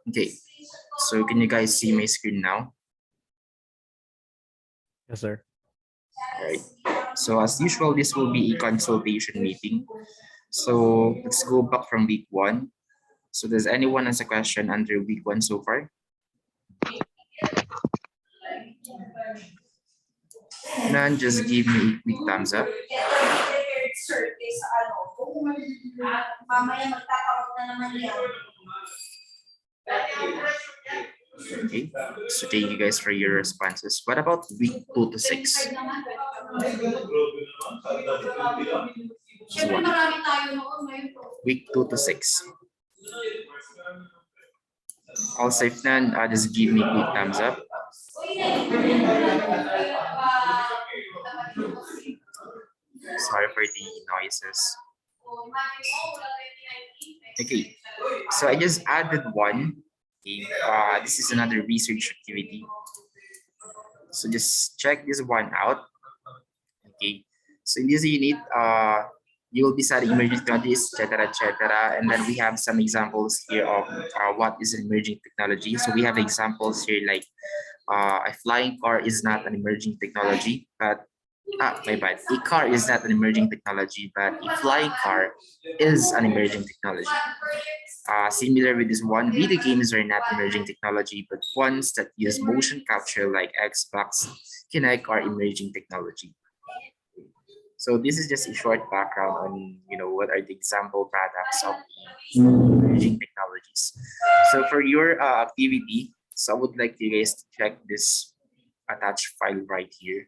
Okay, so can you guys see my screen now? Yes, sir. All right. So as usual, this will be a consultation meeting. So let's go back from week 1. So does anyone has a question under week 1 so far? None, just give me a quick thumbs up. Okay, so thank you guys for your responses. What about week 2 to 6? Just one. Week 2 to 6. Also, if none, just give me a quick thumbs up. Sorry for the noises. Okay, so I just added one. Okay, this is another research activity. So just check this one out. Okay, so in this unit, you will be studying emerging technologies, etc., and then we have some examples here of what is an emerging technology. So we have examples here like a flying car is not an emerging technology, but my bad. A car is not an emerging technology, but a flying car is an emerging technology. Similar with this one, video games are not emerging technology, but ones that use motion capture like Xbox, Kinect are emerging technology. So this is just a short background on what are the example products of emerging technologies. So for your activity, so I would like you guys to check this attached file right here.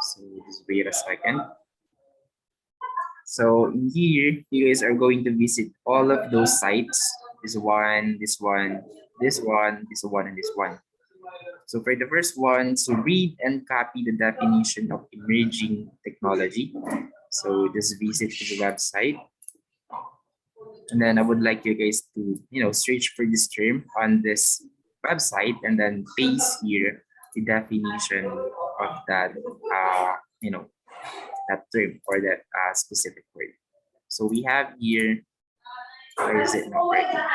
So just wait a second. So in here, you guys are going to visit all of those sites. This one, this one, this one, this one, and this one. So for the first one, so read and copy the definition of emerging technology. So just visit the website. And then I would like you guys to, search for this term on this website and then paste here the definition of that, that term or that specific word. So we have here, where is it now working?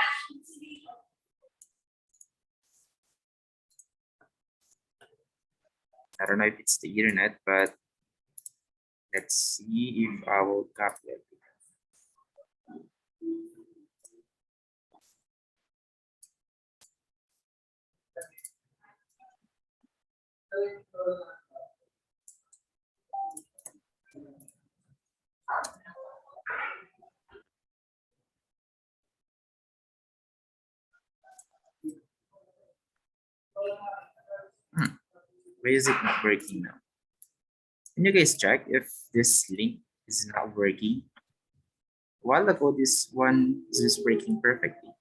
I don't know if it's the internet, but let's see if I will copy it. Why is it not working now? Can you guys check if this link is not working? A while ago, this one is just working perfectly.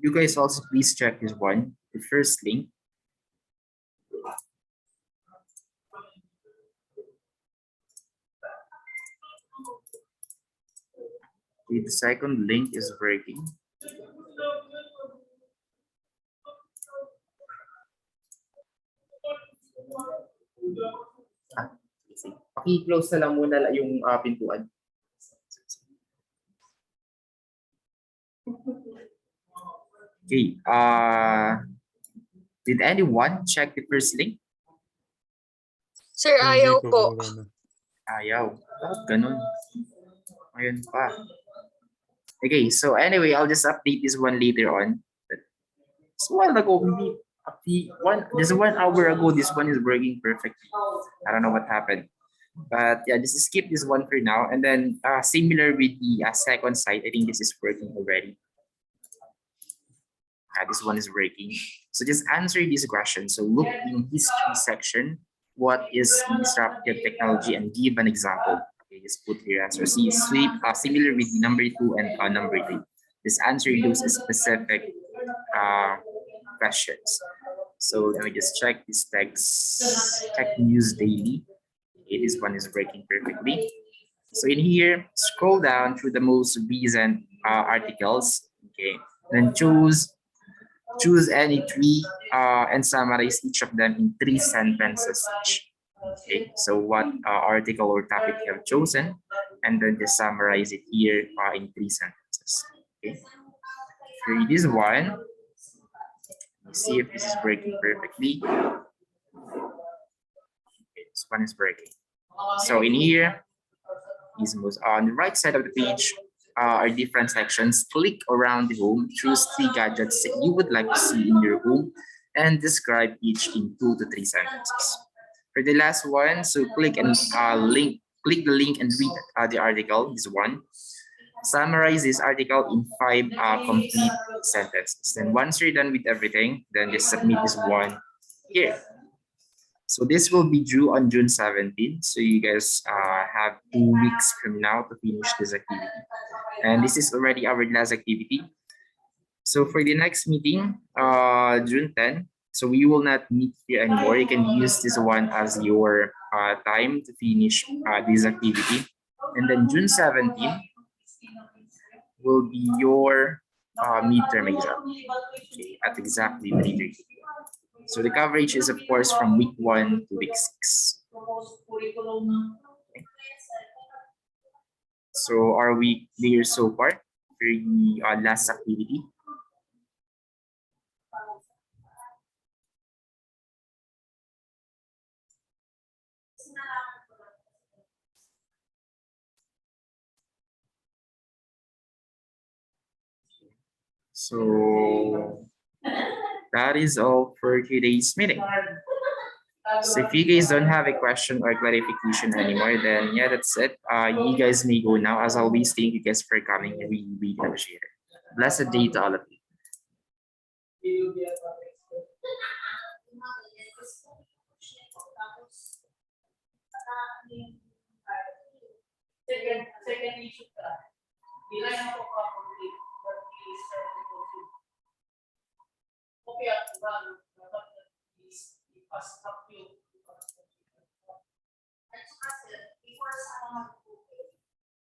You guys also please check this one, the first link. Okay, the second link is working. Paki-close na lang muna yung pintuan. Okay, did anyone check the first link? Sir, ayaw po. Ayaw. Bakit ganun? Ayun pa. Okay, so anyway, I'll just update this one later on. So a while ago, just 1 hour ago, this one is working perfectly. I don't know what happened. But yeah, just skip this one for now. And then similar with the second site, I think this is working already. This one is working. So just answer this question. So look in history section, what is disruptive technology, and give an example. Okay, just put your answer. See, similar with number 2 and number 3. Just answer those specific questions. So let me just check this text, check news daily. Okay, this one is breaking perfectly. So in here, scroll down through the most recent articles. Okay, then choose any three and summarize each of them in 3 sentences each. Okay, so what article or topic you have chosen, and then just summarize it here in 3 sentences. Okay, for this one, let's see if this is breaking perfectly. Okay, this one is breaking. So in here, is most on the right side of the page are different sections. Click around the home, choose 3 gadgets that you would like to see in your home, and describe each in 2 to 3 sentences. For the last one, so click the link and read the article. This one. Summarize this article in 5 complete sentences. Then once you're done with everything, then just submit this one here. So this will be due on June 17th. So you guys have 2 weeks from now to finish this activity. And this is already our last activity. So for the next meeting, June 10, so we will not meet here anymore. You can use this one as your time to finish this activity. And then June 17 will be your midterm exam, okay, at exactly 3:30. So the coverage is, of course, from week 1 to week 6. Okay. So are we clear so far for the last activity? So that is all for today's meeting. So if you guys don't have a question or clarification anymore, then yeah, that's it. You guys may go now. As always, thank you guys for coming. We appreciate it. Blessed day to all of you. Second issue ka. Ilan ang complete but is okay ako ba dapat is ipas up yung at saka before sa